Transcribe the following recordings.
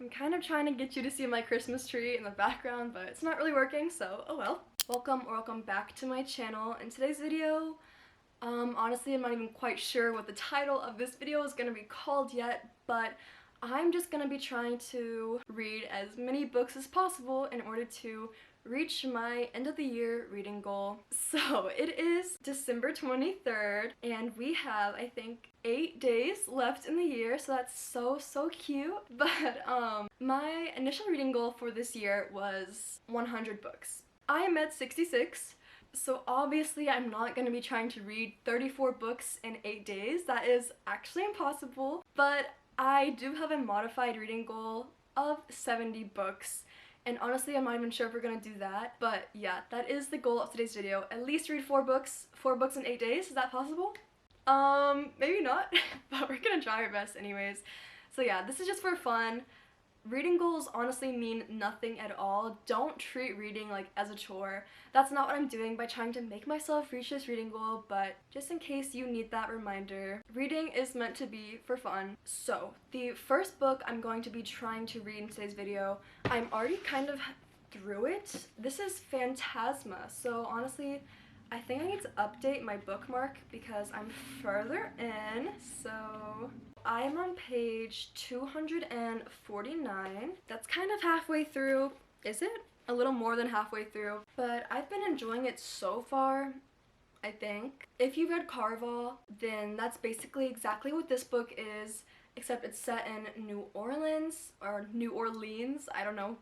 I'm kind of trying to get you to see my Christmas tree in the background, but it's not really working, so oh well. Welcome back to my channel. In today's video, honestly, I'm not even quite sure what the title of this video is going to be called yet, but I'm just going to be trying to read as many books as possible in order to reach my end of the year reading goal. So it is December 23rd and we have, I think, 8 days left in the year, so that's so cute. But my initial reading goal for this year was 100 books. I am at 66. So obviously I'm not going to be trying to read 34 books in 8 days. That is actually impossible. But I do have a modified reading goal of 70 books. And honestly, I'm not even sure if we're going to do that. But yeah, that is the goal of today's video. At least read 4 books in 8 days. Is that possible? Maybe not. But we're going to try our best anyways. So yeah, this is just for fun. Reading goals honestly mean nothing at all. Don't treat reading like as a chore. That's not what I'm doing by trying to make myself reach this reading goal, but just in case you need that reminder, reading is meant to be for fun. So the first book I'm going to be trying to read in today's video, I'm already kind of through it. This is Fantasma. So honestly, I think I need to update my bookmark because I'm further in. So I'm on page 249. That's kind of halfway through. Is it? A little more than halfway through. But I've been enjoying it so far, I think. If you read Carval, then that's basically exactly what this book is, except it's set in New Orleans, or New Orleans. I don't know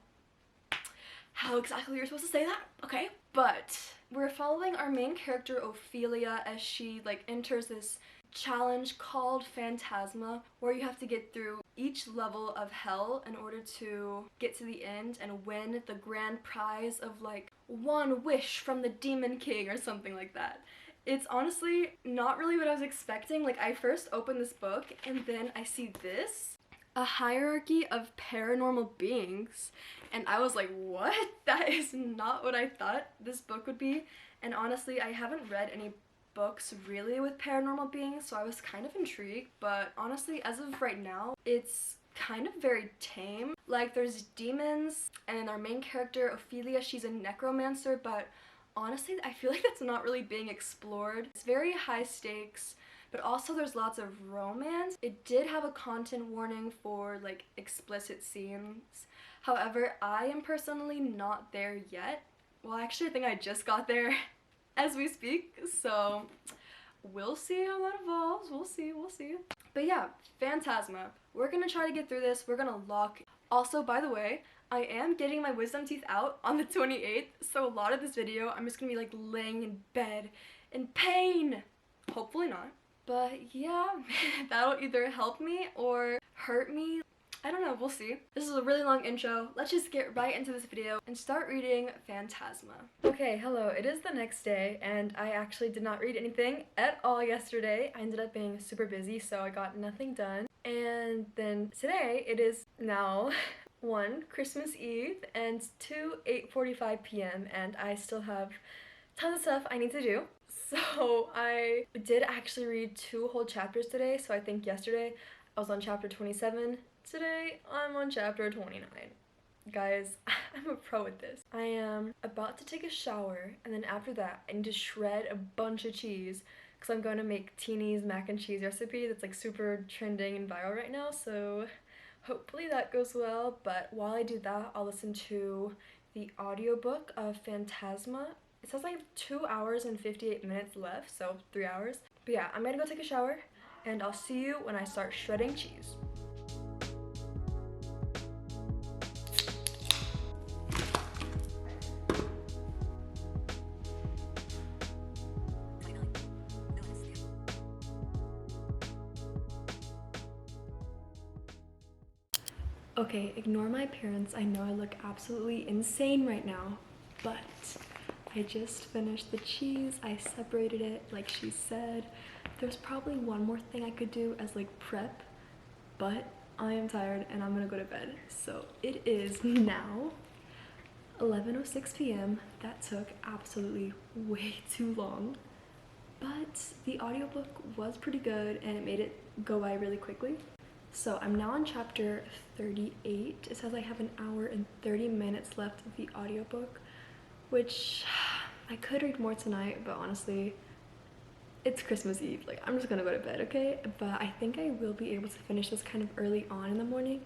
how exactly you're supposed to say that, okay? But we're following our main character Ophelia as she enters this challenge called Fantasma, where you have to get through each level of hell in order to get to the end and win the grand prize of one wish from the Demon King or something like that. It's honestly not really what I was expecting. I first opened this book and then I see this, a hierarchy of paranormal beings, and I was like, what? That is not what I thought this book would be. And honestly, I haven't read any books really with paranormal beings, so I was kind of intrigued, but honestly, as of right now, it's kind of very tame. There's demons, and then our main character, Ophelia, she's a necromancer, but honestly, I feel like that's not really being explored. It's very high stakes, but also there's lots of romance. It did have a content warning for explicit scenes. However, I am personally not there yet. Well, actually, I think I just got there as we speak, so we'll see how that evolves. We'll see. But yeah, Fantasma. We're gonna try to get through this. We're gonna lock. Also, by the way, I am getting my wisdom teeth out on the 28th, so a lot of this video I'm just gonna be laying in bed in pain. Hopefully not. But yeah, that'll either help me or hurt me. I don't know, we'll see. This is a really long intro. Let's just get right into this video and start reading Fantasma. Okay, hello. It is the next day and I actually did not read anything at all yesterday. I ended up being super busy, so I got nothing done. And then today it is now 1 Christmas Eve and 2 8:45 p.m. and I still have tons of stuff I need to do. So I did actually read 2 whole chapters today. So I think yesterday I was on chapter 27. Today I'm on chapter 29. Guys, I'm a pro at this. I am about to take a shower, and then after that I need to shred a bunch of cheese because I'm going to make Teeny's mac and cheese recipe that's super trending and viral right now, so hopefully that goes well. But while I do that, I'll listen to the audiobook of Fantasma. It says I have 2 hours and 58 minutes left, so 3 hours. But yeah, I'm gonna go take a shower and I'll see you when I start shredding cheese. Okay, ignore my appearance. I know I look absolutely insane right now, but I just finished the cheese. I separated it like she said. There's probably one more thing I could do as prep, but I am tired and I'm gonna go to bed. So it is now 11:06 p.m. That took absolutely way too long, but the audiobook was pretty good and it made it go by really quickly. So I'm now on chapter 38. It says I have an hour and 30 minutes left of the audiobook, which I could read more tonight, but honestly, it's Christmas Eve. Like, I'm just gonna go to bed, okay? But I think I will be able to finish this kind of early on in the morning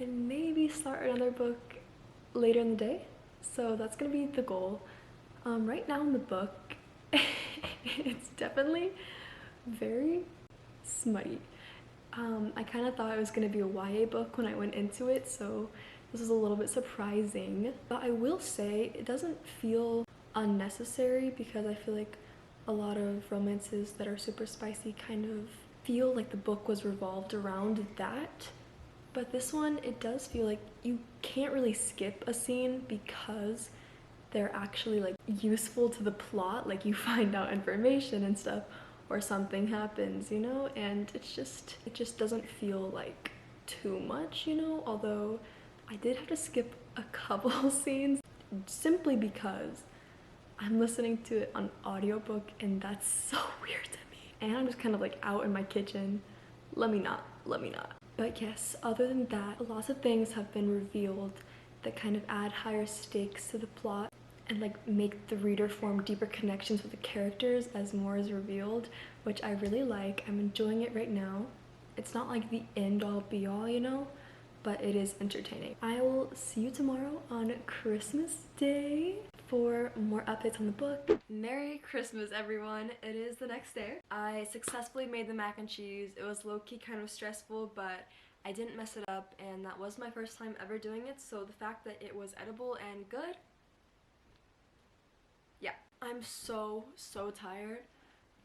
and maybe start another book later in the day. So that's gonna be the goal. Right now in the book, it's definitely very smutty. I kind of thought it was going to be a YA book when I went into it, so this was a little bit surprising. But I will say it doesn't feel unnecessary, because I feel like a lot of romances that are super spicy kind of feel like the book was revolved around that. But this one, it does feel like you can't really skip a scene because they're actually like useful to the plot, like you find out information and stuff, or something happens, you know, and it just doesn't feel like too much, you know, although I did have to skip a couple scenes simply because I'm listening to it on audiobook and that's so weird to me. And I'm just kind of like out in my kitchen. Let me not. But yes, other than that, lots of things have been revealed that kind of add higher stakes to the plot and like make the reader form deeper connections with the characters as more is revealed, which I really like. I'm enjoying it right now. It's not like the end all be all, you know, but it is entertaining. I will see you tomorrow on Christmas Day for more updates on the book. Merry Christmas, everyone. It is the next day. I successfully made the mac and cheese. It was low-key kind of stressful, but I didn't mess it up, and that was my first time ever doing it, so the fact that it was edible and good, yeah. I'm so tired,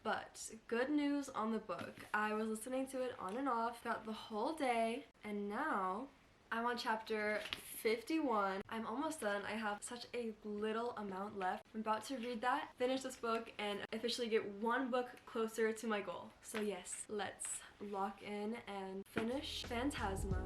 but good news on the book. I was listening to it on and off throughout the whole day, and now I'm on chapter 51. I'm almost done. I have such a little amount left. I'm about to read that, finish this book, and officially get one book closer to my goal. So yes, let's lock in and finish Fantasma.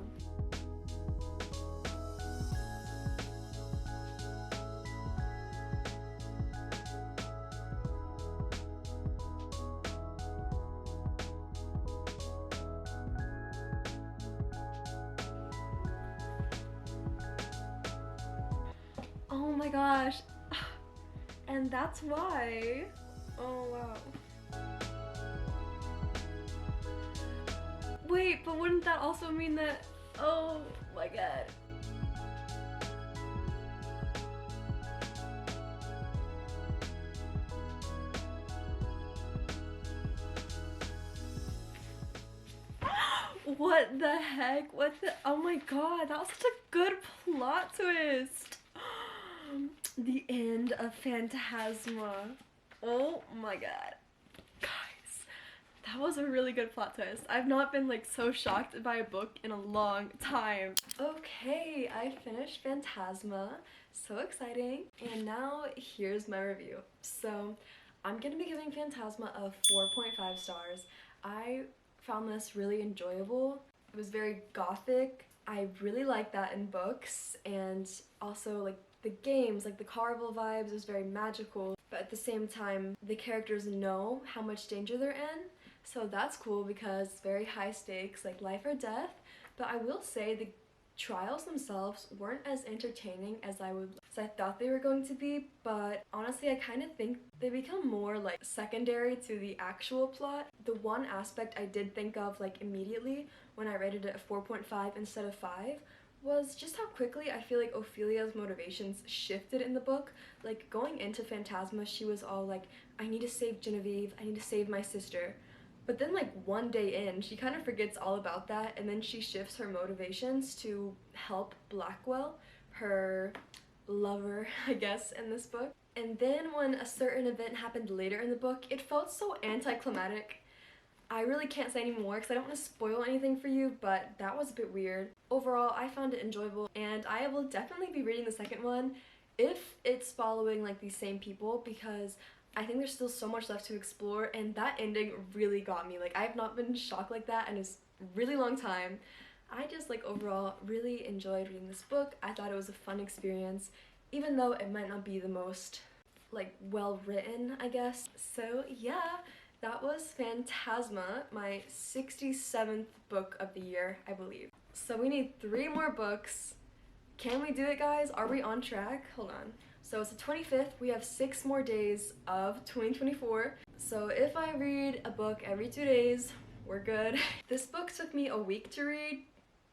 Oh my gosh. And that's why. Oh wow. Wait, but wouldn't that also mean that, oh my god. What the heck? What the, oh my god, that was such a good plot twist. The end of Fantasma. Oh my god. Guys, that was a really good plot twist. I've not been like so shocked by a book in a long time. Okay, I finished Fantasma. So exciting. And now here's my review. So I'm gonna be giving Fantasma a 4.5 stars. I found this really enjoyable. It was very gothic. I really like that in books, and also like the games, like the Carnival vibes, was very magical, but at the same time the characters know how much danger they're in, so that's cool because it's very high stakes, like life or death. But I will say the trials themselves weren't as entertaining as I thought they were going to be, but honestly I kind of think they become more like secondary to the actual plot. The one aspect I did think of like immediately when I rated it a 4.5 instead of 5 was just how quickly I feel like Ophelia's motivations shifted in the book. Like going into Fantasma, she was all like, I need to save Genevieve, I need to save my sister. But then like one day in, she kind of forgets all about that, and then she shifts her motivations to help Blackwell, her lover, I guess, in this book. And then when a certain event happened later in the book, it felt so anticlimactic. I really can't say any more because I don't want to spoil anything for you, but that was a bit weird. Overall, I found it enjoyable, and I will definitely be reading the second one if it's following like these same people, because I think there's still so much left to explore, and that ending really got me. Like, I have not been shocked like that in a really long time. I just like overall really enjoyed reading this book. I thought it was a fun experience, even though it might not be the most like well written, I guess. So yeah, That was Fantasma, my 67th book of the year, I believe. So we need 3 more books. Can we do it, guys? Are we on track? Hold on. So it's the 25th. We have 6 more days of 2024. So if I read a book every 2 days, we're good. This book took me a week to read,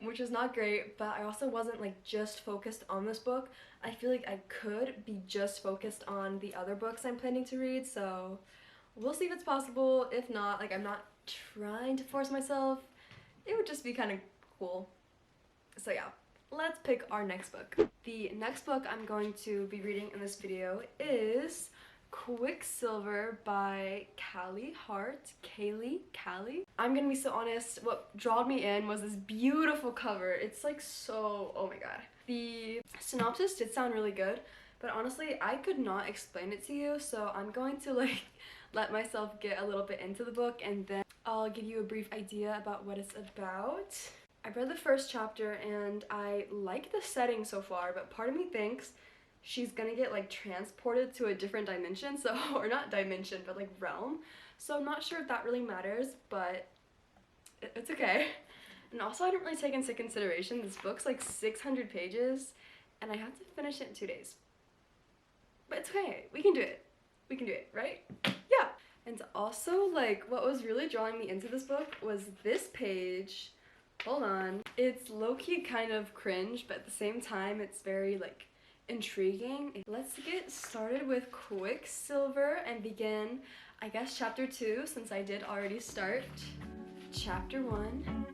which is not great, but I also wasn't like just focused on this book. I feel like I could be just focused on the other books I'm planning to read, so we'll see if it's possible. If not, like, I'm not trying to force myself. It would just be kind of cool. So yeah, let's pick our next book. The next book I'm going to be reading in this video is Quicksilver by Callie Hart. Callie? I'm gonna be so honest, what drawed me in was this beautiful cover. It's like so, oh my god. The synopsis did sound really good, but honestly, I could not explain it to you, so I'm going to like let myself get a little bit into the book and then I'll give you a brief idea about what it's about. I read the first chapter and I like the setting so far, but part of me thinks she's gonna get like transported to a different dimension, so, or not dimension, but like realm. So I'm not sure if that really matters, but it's okay. And also I didn't really take into consideration this book's like 600 pages and I have to finish it in 2 days. But it's okay, we can do it. We can do it, right? Yeah. And also, like, what was really drawing me into this book was this page. Hold on. It's low-key kind of cringe, but at the same time, it's very, like, intriguing. Let's get started with Quicksilver and begin, I guess, chapter 2, since I did already start chapter 1.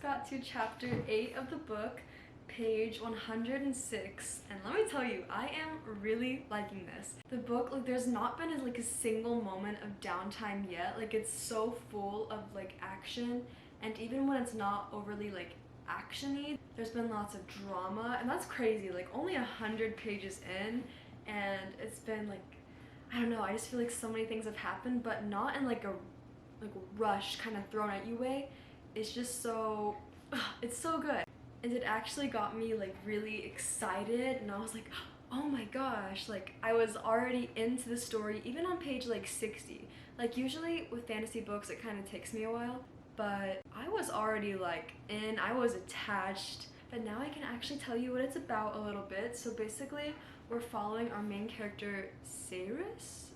Got to chapter 8 of the book, page 106, and let me tell you, I am really liking this. The book, like, there's not been like a single moment of downtime yet. Like, it's so full of like action, and even when it's not overly like actiony, there's been lots of drama, and that's crazy. Like, only 100 pages in, and it's been like, I don't know, I just feel like so many things have happened, but not in like a rush kind of thrown at you way. It's just so, it's so good. And it actually got me like really excited, and I was like, oh my gosh, like I was already into the story even on page like 60. Like usually with fantasy books it kind of takes me a while, but I was already like in, I was attached. But now I can actually tell you what it's about a little bit. So basically we're following our main character Saris,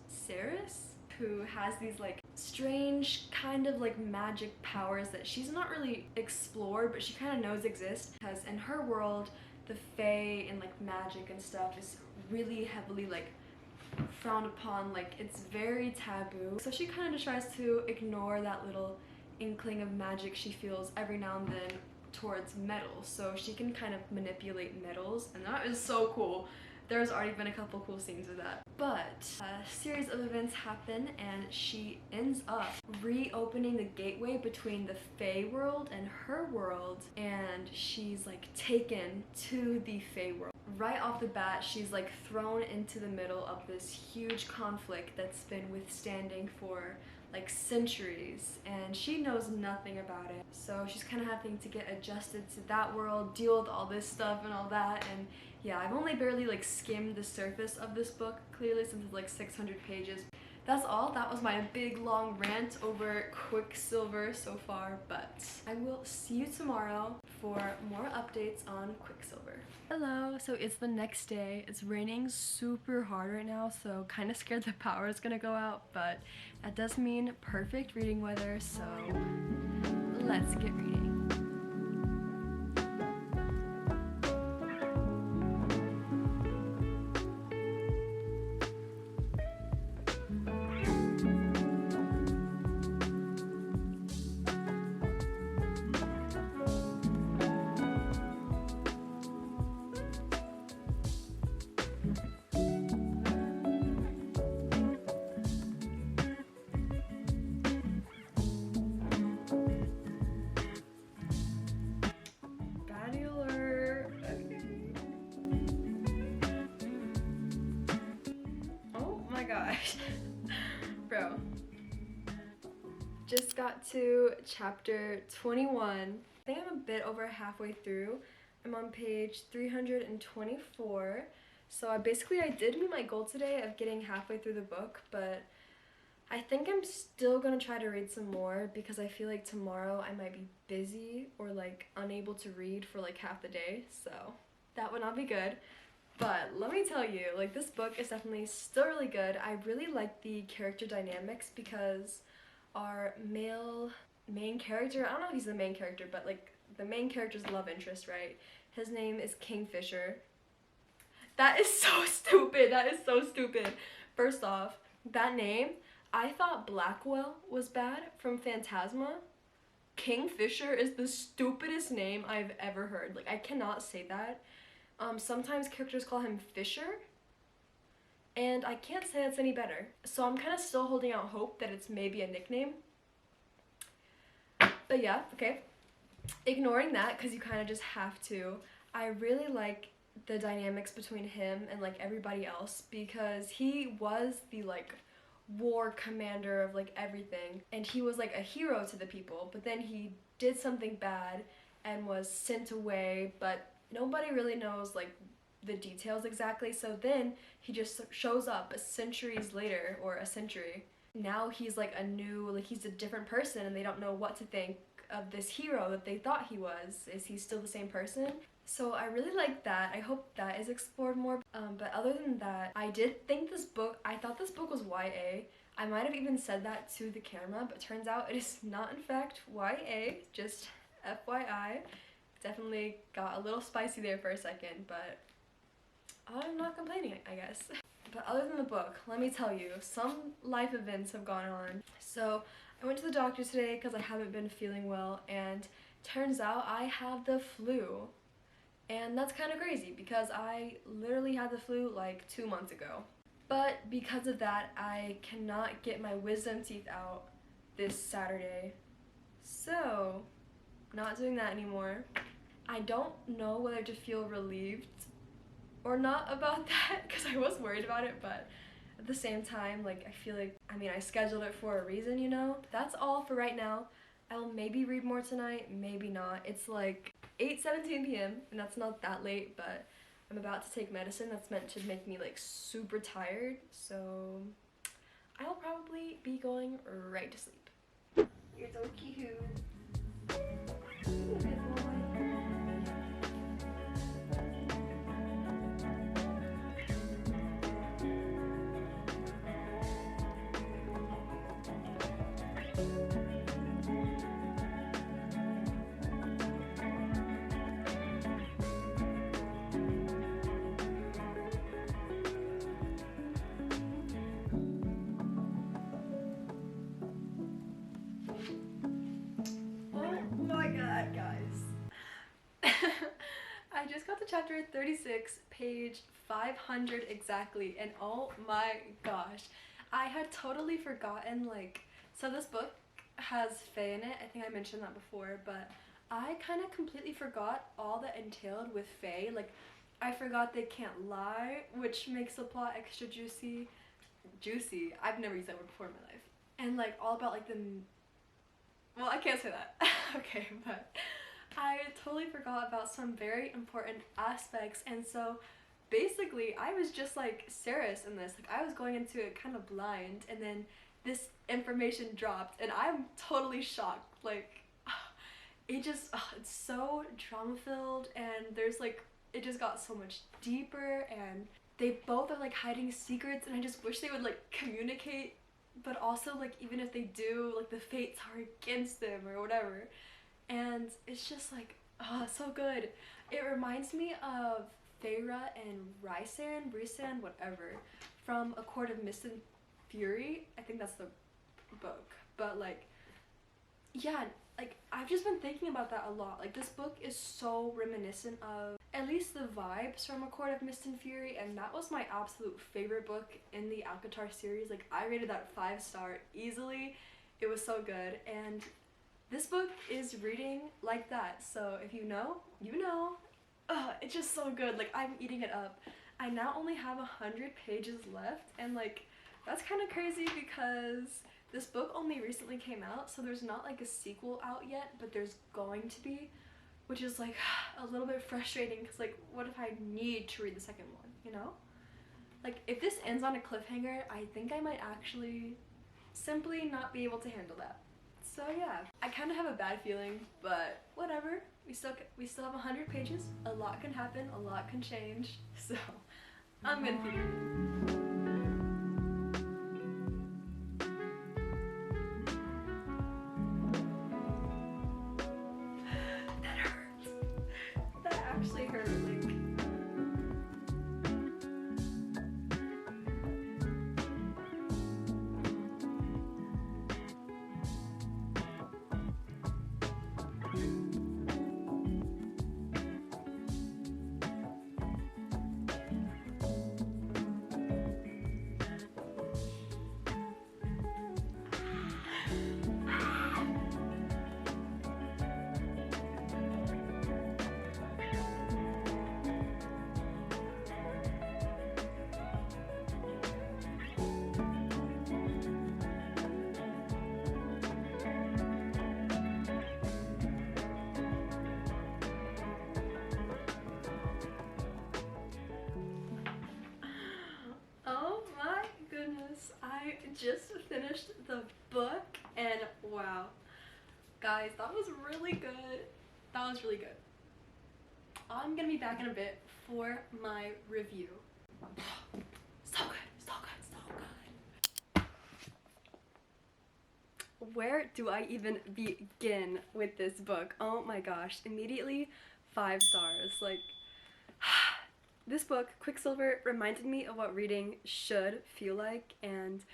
who has these like strange kind of like magic powers that she's not really explored, but she kind of knows exist, because in her world the fae and like magic and stuff is really heavily like frowned upon. Like, it's very taboo, so she kind of just tries to ignore that little inkling of magic she feels every now and then towards metals, so she can kind of manipulate metals, and that is so cool. There's already been a couple cool scenes with that. But a series of events happen and she ends up reopening the gateway between the Fae world and her world, and she's like taken to the Fae world. Right off the bat, she's like thrown into the middle of this huge conflict that's been withstanding for like centuries, and she knows nothing about it. So she's kind of having to get adjusted to that world, deal with all this stuff and all that. And yeah, I've only barely like skimmed the surface of this book, clearly, since it's like 600 pages. That's all. That was my big long rant over Quicksilver so far, but I will see you tomorrow for more updates on Quicksilver. Hello, so it's the next day. It's raining super hard right now, so kind of scared the power is gonna go out, but that does mean perfect reading weather, so let's get reading. gosh. Bro. Just got to chapter 21. I think I'm a bit over halfway through. I'm on page 324. So I did meet my goal today of getting halfway through the book, but I think I'm still gonna try to read some more because I feel like tomorrow I might be busy or like unable to read for like half the day, so that would not be good. But let me tell you, like, this book is definitely still really good. I really like the character dynamics because our main character, I don't know if he's the main character, but like the main character's love interest, right? His name is Kingfisher. That is so stupid. That is so stupid. First off, that name, I thought Blackwell was bad from Fantasma. Kingfisher is the stupidest name I've ever heard. Like, I cannot say that. Sometimes characters call him Fisher, and I can't say that's any better. So I'm kind of still holding out hope that it's maybe a nickname. But yeah, okay. Ignoring that, because you kind of just have to, I really like the dynamics between him and like everybody else because he was the like war commander of like everything, and he was like a hero to the people, but then he did something bad and was sent away, but nobody really knows like the details exactly. So then he just shows up centuries later, or a century. Now he's like he's a different person, and they don't know what to think of this hero that they thought he was. Is he still the same person? So I really like that. I hope that is explored more. But other than that, I thought this book was YA. I might have even said that to the camera, but turns out it is not in fact YA, just FYI. Definitely got a little spicy there for a second, but I'm not complaining, I guess. But other than the book, let me tell you, some life events have gone on. So I went to the doctor today because I haven't been feeling well, and turns out I have the flu. And that's kind of crazy because I literally had the flu like 2 months ago. But because of that, I cannot get my wisdom teeth out this Saturday. So, not doing that anymore. I don't know whether to feel relieved or not about that because I was worried about it, but at the same time, like, I feel like, I scheduled it for a reason, you know? That's all for right now. I'll maybe read more tonight, maybe not. It's like 8:17 p.m. and that's not that late, but I'm about to take medicine that's meant to make me like super tired, so I'll probably be going right to sleep. You're so cute. I just got to chapter 36, page 500 exactly, and oh my gosh, I had totally forgotten, like, so this book has fae in it. I think I mentioned that before, but I kind of completely forgot all that entailed with fae. Like, I forgot they can't lie, which makes the plot extra juicy. I've never used that word before in my life. And like all about like well, I can't say that. Okay, but I totally forgot about some very important aspects, and so basically I was just like Saris in this. Like, I was going into it kind of blind, and then this information dropped and I'm totally shocked. Like, it's so drama filled, and there's like, it just got so much deeper, and they both are like hiding secrets, and I just wish they would like communicate, but also like even if they do, like the fates are against them or whatever. And it's just like, oh, so good. It reminds me of Feyre and Rhysand, whatever, from A Court of Mist and Fury. I think that's the book. But like, yeah, like I've just been thinking about that a lot. Like, this book is so reminiscent of at least the vibes from A Court of Mist and Fury, and that was my absolute favorite book in the Alcatar series. Like, I rated that 5-star easily. It was so good, and this book is reading like that, so if you know, you know. It's just so good. Like, I'm eating it up. I now only have 100 pages left, and like, That's kind of crazy because this book only recently came out, so there's not like a sequel out yet, but there's going to be, which is like a little bit frustrating because like what if I need to read the second one, you know? Like if this ends on a cliffhanger, I think I might actually simply not be able to handle that. So yeah, I kind of have a bad feeling, but whatever. We still have 100 pages. A lot can happen, a lot can change. So I'm gonna keep reading. That hurts. That actually hurt. Like. I just finished the book and wow, guys, that was really good. That was really good. I'm gonna be back in a bit for my review. So good, so good, so good. Where do I even begin with this book? Oh my gosh, immediately 5 stars. Like, this book, Quicksilver, reminded me of what reading should feel like, and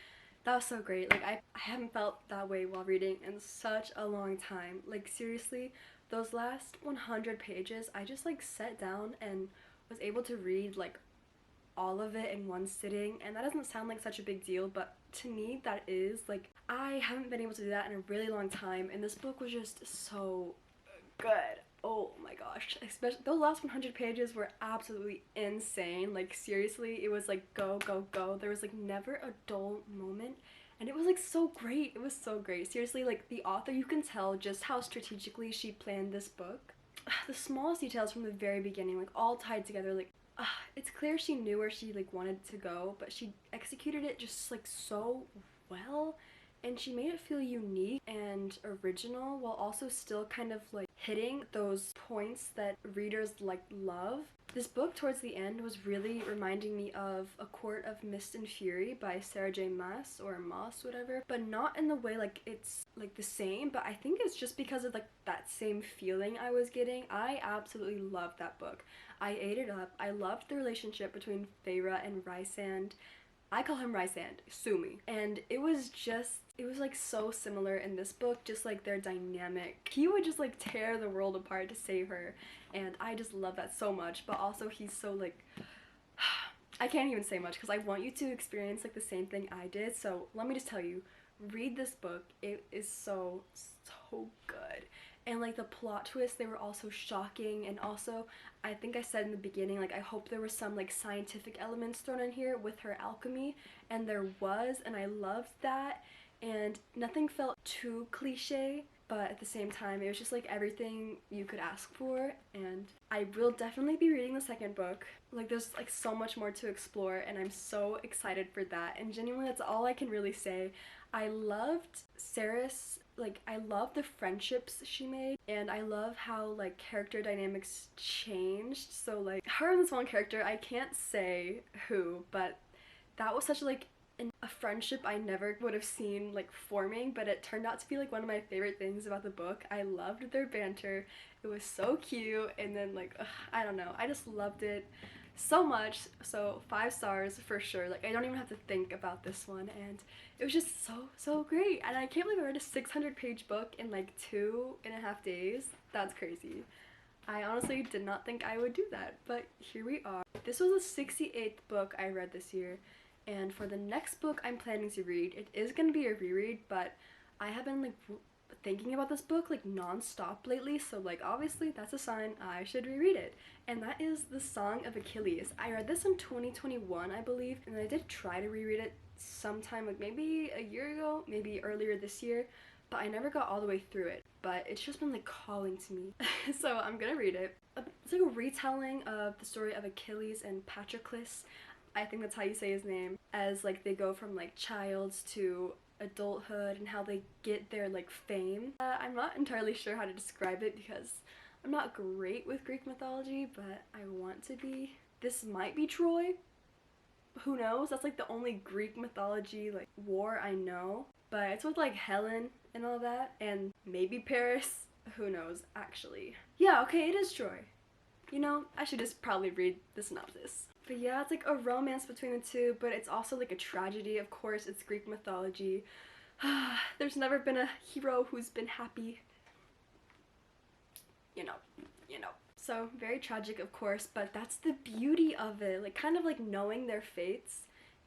that was so great. Like, I haven't felt that way while reading in such a long time. Like, seriously, those last 100 pages, I just, like, sat down and was able to read, like, all of it in one sitting, and that doesn't sound like such a big deal, but to me, that is. Like, I haven't been able to do that in a really long time, and this book was just so good. Oh my gosh, especially those last 100 pages were absolutely insane. Like, seriously, it was like go, go, go. There was like never a dull moment, and it was like so great. It was so great. Seriously, like the author, you can tell just how strategically she planned this book. The smallest details from the very beginning, like all tied together. Like, it's clear she knew where she like wanted to go, but she executed it just like so well, and she made it feel unique and original while also still kind of like hitting those points that readers like love. This book towards the end was really reminding me of A Court of Mist and Fury by Sarah J Maas, or Moss, whatever, but not in the way like it's like the same, but I think it's just because of like that same feeling I was getting. I absolutely loved that book. I ate it up. I loved the relationship between Feyre and Rysand. I call him Rysand, sue me. And it was like so similar in this book, just like their dynamic. He would just like tear the world apart to save her, and I just love that so much, but also he's so like, I can't even say much because I want you to experience like the same thing I did, so let me just tell you, read this book. It is so, so good. And like the plot twists, they were also shocking, and also I think I said in the beginning, like I hope there was some like scientific elements thrown in here with her alchemy, and there was, and I loved that, and nothing felt too cliche, but at the same time it was just like everything you could ask for, and I will definitely be reading the second book. Like there's like so much more to explore, and I'm so excited for that, and genuinely that's all I can really say. I loved Saris. Like, I love the friendships she made, and I love how like character dynamics changed. So like her and this one character, I can't say who, but that was such like a friendship I never would have seen like forming, but it turned out to be like one of my favorite things about the book. I loved their banter. It was so cute, and then like I don't know, I just loved it so much. So 5 stars for sure. Like I don't even have to think about this one, and it was just so great. And I can't believe I read a 600-page book in like 2.5 days. That's crazy. I honestly did not think I would do that, but here we are. This was the 68th book I read this year, and for the next book I'm planning to read, it is going to be a reread, but I have been like thinking about this book like non-stop lately, so like obviously that's a sign I should reread it, and that is the Song of Achilles. I read this in 2021, I believe, and I did try to reread it sometime like maybe a year ago, maybe earlier this year, but I never got all the way through it. But it's just been like calling to me. So I'm gonna read it. It's like a retelling of the story of Achilles and Patroclus. I think that's how you say his name. As like they go from like childs to adulthood and how they get their like fame. I'm not entirely sure how to describe it because I'm not great with Greek mythology, but I want to be. This might be Troy. Who knows? That's like the only Greek mythology like war I know. But it's with like Helen and all that, and maybe Paris. Who knows, actually. Yeah, okay, it is Troy. You know, I should just probably read the synopsis. But yeah, it's like a romance between the two, but it's also like a tragedy. Of course, it's Greek mythology. There's never been a hero who's been happy. You know. So, very tragic, of course, but that's the beauty of it. Like, kind of like knowing their fates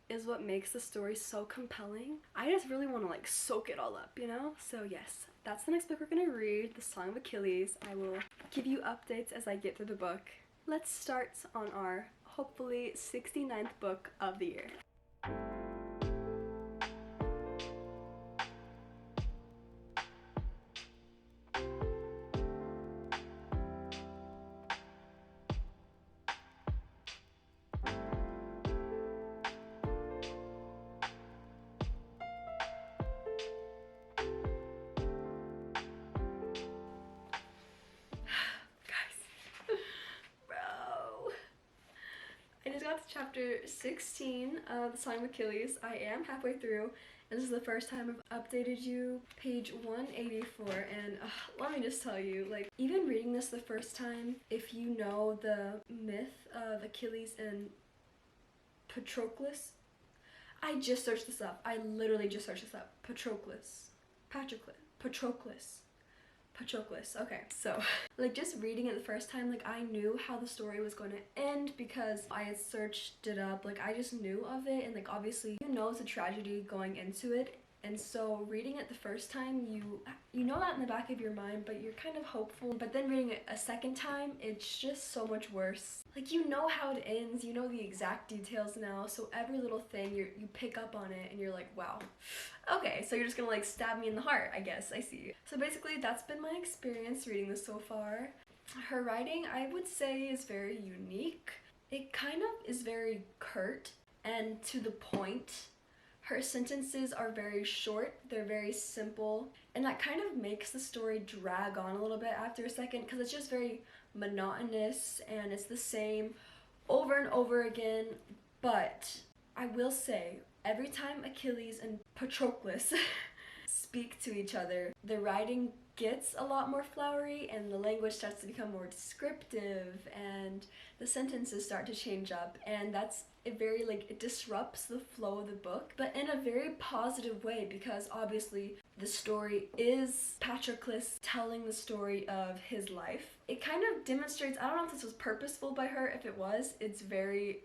is what makes the story so compelling. I just really want to like soak it all up, you know? So yes, that's the next book we're gonna read, The Song of Achilles. I will give you updates as I get through the book. Let's start on our hopefully 69th book of the year. I just got to chapter 16 of The Song of Achilles. I am halfway through, and this is the first time I've updated you. Page 184, and let me just tell you, like, even reading this the first time, if you know the myth of Achilles and Patroclus, I just searched this up. I literally just searched this up. Patroclus. Okay, so like just reading it the first time, like I knew how the story was going to end because I had searched it up. Like I just knew of it, and like obviously you know it's a tragedy going into it. And so reading it the first time, you know that in the back of your mind, but you're kind of hopeful. But then reading it a second time, it's just so much worse. Like you know how it ends, you know the exact details now, so every little thing you pick up on it and you're like, wow. Okay, so you're just gonna like stab me in the heart, I guess. I see. So basically that's been my experience reading this so far. Her writing, I would say, is very unique. It kind of is very curt and to the point. Her sentences are very short, they're very simple, and that kind of makes the story drag on a little bit after a second because it's just very monotonous and it's the same over and over again. But I will say, every time Achilles and Patroclus speak to each other, the writing gets a lot more flowery and the language starts to become more descriptive and the sentences start to change up, and that's it disrupts the flow of the book, but in a very positive way because obviously the story is Patroclus telling the story of his life. It kind of demonstrates, I don't know if this was purposeful by her. If it was, it's a very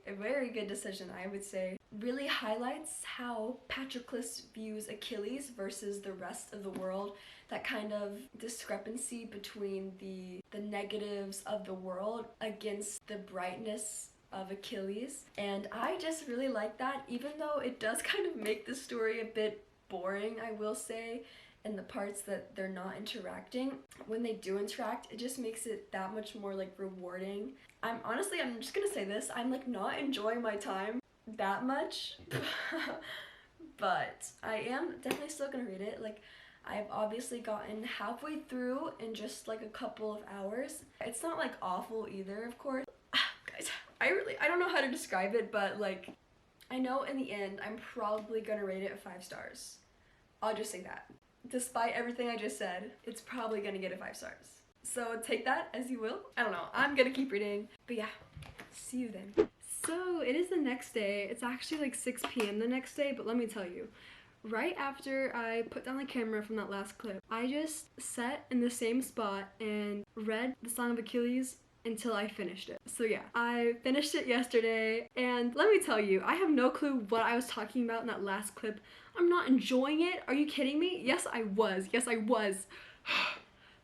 good decision, I would say. Really highlights how Patroclus views Achilles versus the rest of the world. That kind of discrepancy between the negatives of the world against the brightness of Achilles. And I just really like that, even though it does kind of make the story a bit boring, I will say, in the parts that they're not interacting. When they do interact, it just makes it that much more like rewarding. I'm just gonna say this, I'm like not enjoying my time that much, but I am definitely still gonna read it. Like, I've obviously gotten halfway through in just like a couple of hours. It's not like awful either, of course. Guys, I don't know how to describe it, but like, I know in the end I'm probably gonna rate it 5 stars. I'll just say that. Despite everything I just said, it's probably gonna get a 5 stars. So take that as you will. I don't know, I'm gonna keep reading. But yeah, see you then. So it is the next day. It's actually like 6 p.m. the next day, but let me tell you, right after I put down the camera from that last clip, I just sat in the same spot and read The Song of Achilles until I finished it. So yeah, I finished it yesterday, and let me tell you, I have no clue what I was talking about in that last clip. I'm not enjoying it. Are you kidding me? Yes, I was.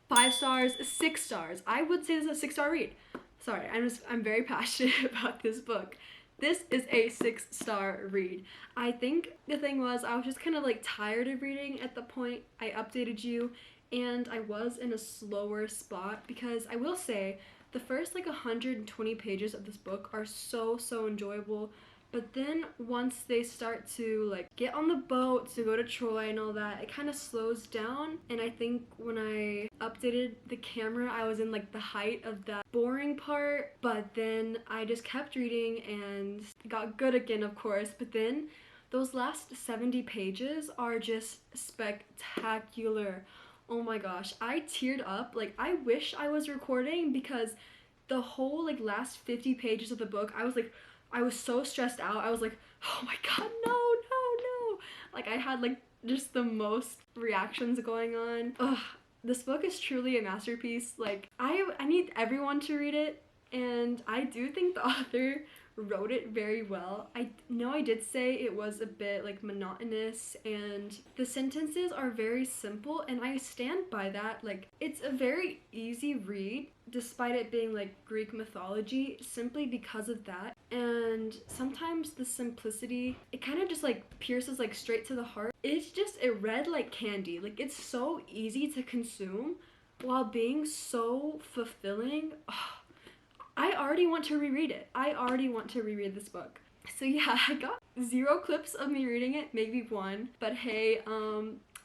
5 stars, 6 stars. I would say this is a 6-star read. Sorry, I'm very passionate about this book. This is a 6-star read. I think the thing was I was just kind of like tired of reading at the point I updated you, and I was in a slower spot because I will say the first like 120 pages of this book are so enjoyable. But then once they start to like get on the boat to go to Troy and all that, it kind of slows down. And I think when I updated the camera, I was in like the height of that boring part. But then I just kept reading and got good again, of course. But then those last 70 pages are just spectacular. Oh my gosh, I teared up. Like, I wish I was recording because the whole like last 50 pages of the book, I was so stressed out. I was like, oh my god, no. Like, I had like just the most reactions going on. Ugh, this book is truly a masterpiece. Like, I need everyone to read it, and I do think the author wrote it very well. I know I did say it was a bit like monotonous and the sentences are very simple, and I stand by that. Like, it's a very easy read despite it being like Greek mythology, simply because of that. And sometimes the simplicity, it kind of just like pierces like straight to the heart. It read like candy. Like, it's so easy to consume while being so fulfilling. I already want to reread it. I already want to reread this book. So yeah, I got 0 clips of me reading it, maybe 1. But hey,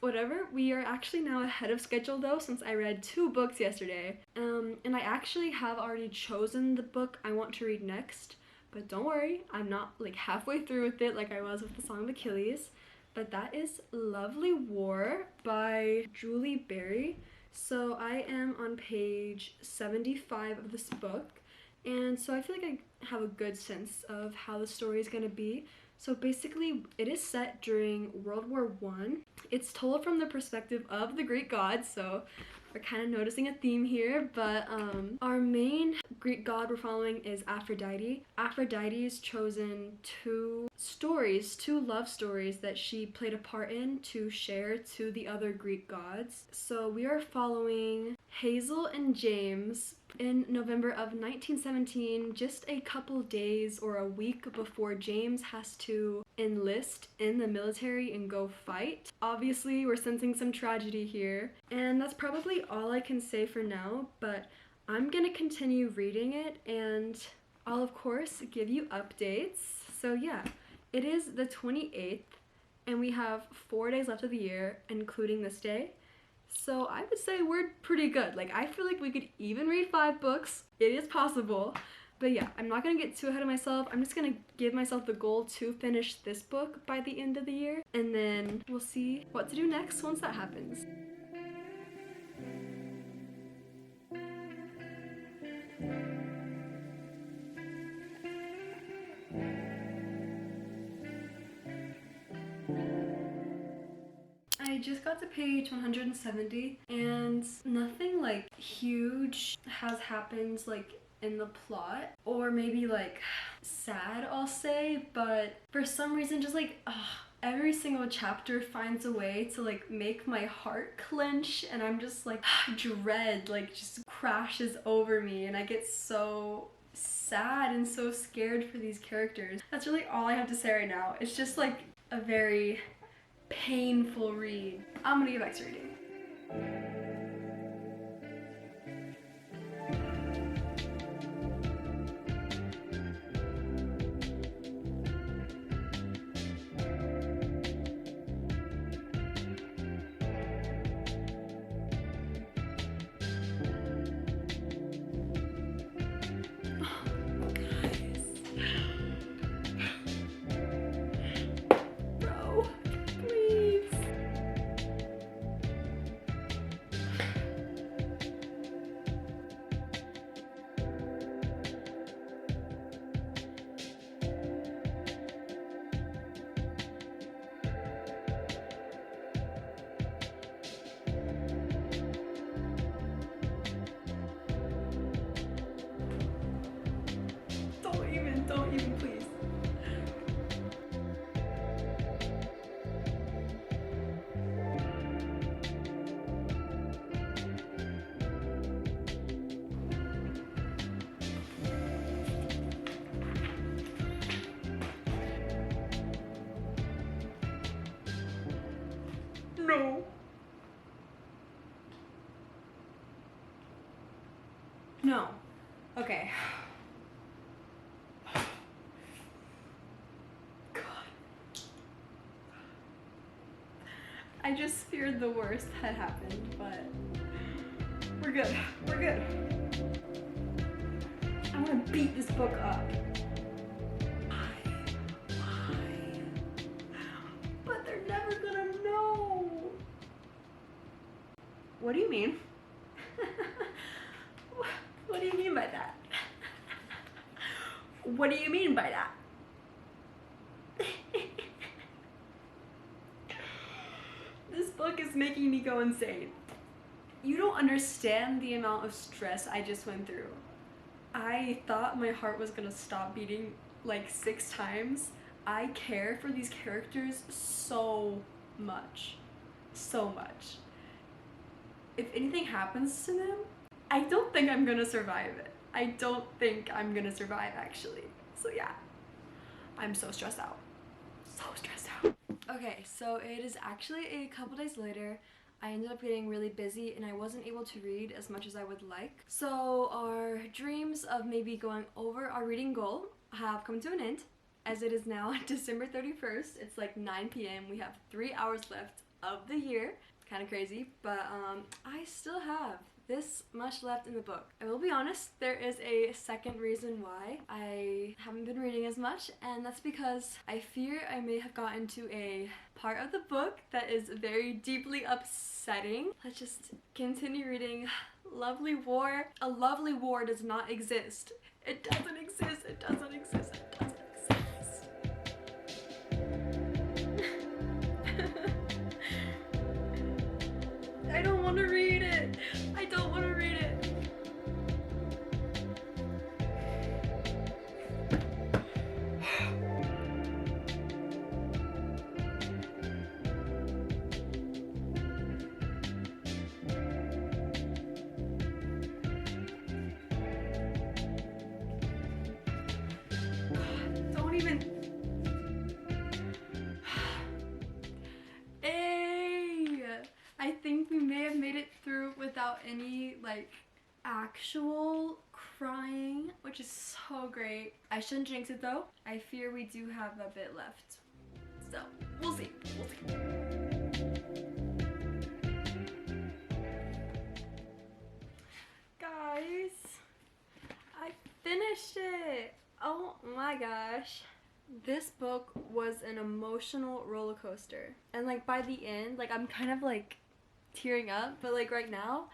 whatever. We are actually now ahead of schedule though, since I read 2 books yesterday. And I actually have already chosen the book I want to read next. But don't worry, I'm not like halfway through with it like I was with the Song of Achilles. But that is Lovely War by Julie Berry. So I am on page 75 of this book. And so I feel like I have a good sense of how the story is going to be. So basically, it is set during World War I. It's told from the perspective of the Greek gods, so we're kind of noticing a theme here. But our main Greek god we're following is Aphrodite. Aphrodite's chosen 2 love stories that she played a part in to share to the other Greek gods. So we are following Hazel and James in November of 1917, just a couple days or a week before James has to enlist in the military and go fight. Obviously, we're sensing some tragedy here, and that's probably all I can say for now, but I'm gonna continue reading it, and I'll of course give you updates. So yeah, it is the 28th, and we have 4 days left of the year, including this day. So I would say we're pretty good. Like, I feel like we could even read 5 books. It is possible. But yeah, I'm not gonna get too ahead of myself. I'm just gonna give myself the goal to finish this book by the end of the year. And then we'll see what to do next once that happens. I just got to page 170, and nothing like huge has happened like in the plot, or maybe like sad, I'll say, but for some reason just like every single chapter finds a way to like make my heart clench, and I'm just like dread like just crashes over me, and I get so sad and so scared for these characters. That's really all I have to say right now. It's just like a very painful read. I'm gonna get back to reading. No. No. Okay. God. I just feared the worst had happened, but we're good. We're good. I'm gonna beat this book up. Why? But they're never gonna know. What do you mean? What do you mean by that? What do you mean by that? This book is making me go insane. You don't understand the amount of stress I just went through. I thought my heart was gonna stop beating like 6 times. I care for these characters so much. So much. If anything happens to them, I don't think I'm gonna survive it. I don't think I'm gonna survive actually. So yeah, I'm so stressed out. So stressed out. Okay, so it is actually a couple days later. I ended up getting really busy and I wasn't able to read as much as I would like. So our dreams of maybe going over our reading goal have come to an end, as it is now December 31st. It's like 9 p.m. We have 3 hours left of the year. Kind of crazy, but I still have this much left in the book. I will be honest, there is a second reason why I haven't been reading as much, and that's because I fear I may have gotten to a part of the book that is very deeply upsetting. Let's just continue reading. Lovely war. A lovely war does not exist. It doesn't exist. It doesn't exist. It doesn't exist. I don't want to read it. I don't want to read it. Don't even. I think we may have made it through without any like actual crying, which is so great. I shouldn't jinx it though. I fear we do have a bit left. So we'll see. We'll see. Guys, I finished it. Oh my gosh. This book was an emotional roller coaster. And like by the end, like I'm kind of like tearing up, but like right now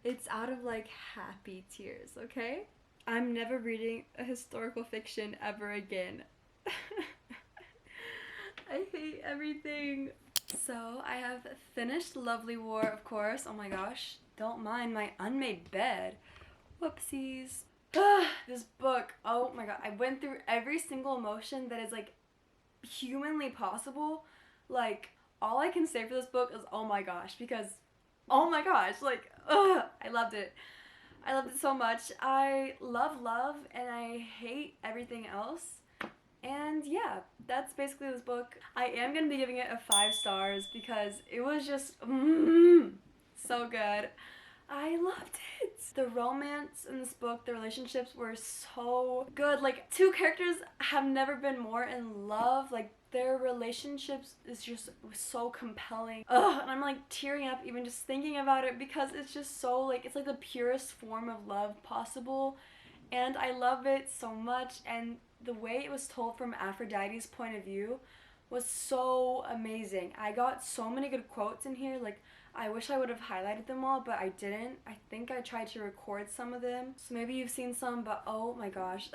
it's out of like happy tears, okay? I'm never reading a historical fiction ever again. I hate everything. So I have finished Lovely War, of course. Oh my gosh, don't mind my unmade bed. Whoopsies. This book, oh my god, I went through every single emotion that is like humanly possible. Like all I can say for this book is oh my gosh, because oh my gosh, like I loved it. I loved it so much. I love love and I hate everything else. And yeah, that's basically this book. I am gonna be giving it a 5 stars because it was just so good. I loved it. The romance in this book, the relationships were so good. Like 2 characters have never been more in love. Like their relationships is just so compelling. Ugh, and I'm like tearing up even just thinking about it because it's just so like, it's like the purest form of love possible. And I love it so much, and the way it was told from Aphrodite's point of view was so amazing. I got so many good quotes in here. Like I wish I would have highlighted them all, but I didn't. I think I tried to record some of them, so maybe you've seen some, but oh my gosh,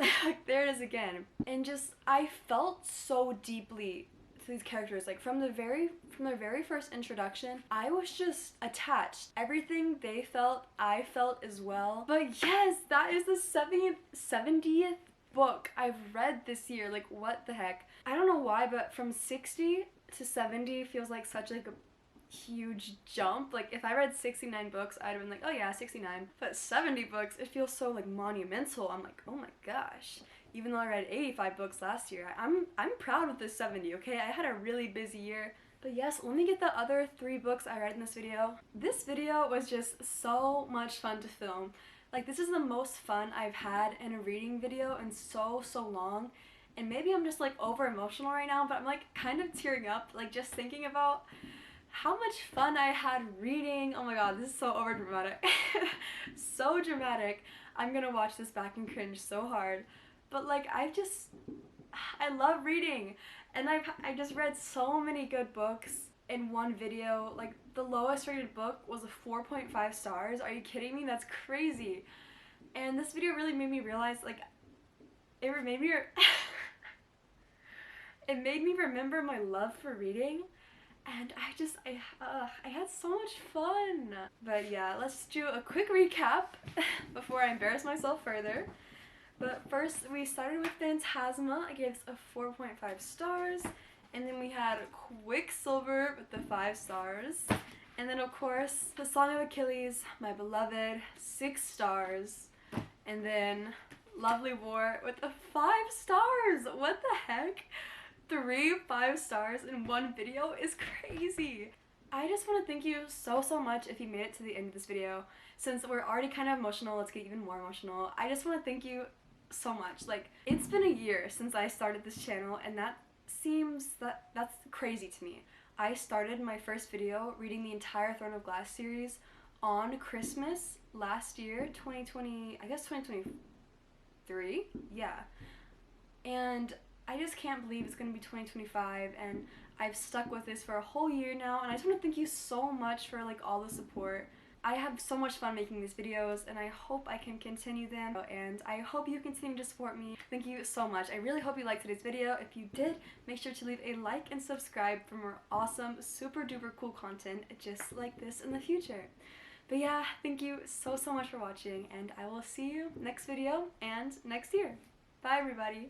there it is again. And just, I felt so deeply to these characters. Like from their very first introduction, I was just attached. Everything they felt, I felt as well. But yes, that is the 70th book I've read this year. Like what the heck? I don't know why, but from 60 to 70 feels like such like a huge jump. Like if I read 69 books, I'd have been like, oh yeah, 69. But 70 books, it feels so like monumental. I'm like, oh my gosh. Even though I read 85 books last year, I'm proud of this 70, okay? I had a really busy year, But yes, let me get the other 3 books I read in this video. This video was just so much fun to film. Like, this is the most fun I've had in a reading video in so long. And maybe I'm just like over emotional right now, but I'm like kind of tearing up, like just thinking about how much fun I had reading. Oh my god, this is so over dramatic. So dramatic. I'm gonna watch this back and cringe so hard. But like, I love reading. And I just read so many good books in one video. Like, the lowest rated book was a 4.5 stars. Are you kidding me? That's crazy. And this video really made me realize, like, it made me it made me remember my love for reading. And I had so much fun. But yeah, let's do a quick recap before I embarrass myself further. But first, we started with Fantasma. I gave a 4.5 stars. And then we had Quicksilver with the 5 stars. And then, of course, the Song of Achilles, my beloved, 6 stars. And then Lovely War with the 5 stars. What the heck? 3 5 stars in one video is crazy. I just want to thank you so much if you made it to the end of this video. Since we're already kind of emotional, let's get even more emotional. I just want to thank you so much. Like, it's been a year since I started this channel, and that's crazy to me. I started my first video reading the entire Throne of Glass series on Christmas last year, 2020, I guess 2023? Yeah. And I just can't believe it's going to be 2025, and I've stuck with this for a whole year now, and I just want to thank you so much for like all the support. I have so much fun making these videos, and I hope I can continue them, and I hope you continue to support me. Thank you so much. I really hope you liked today's video. If you did, make sure to leave a like and subscribe for more awesome, super duper cool content just like this in the future. But yeah, thank you so much for watching, and I will see you next video and next year. Bye everybody!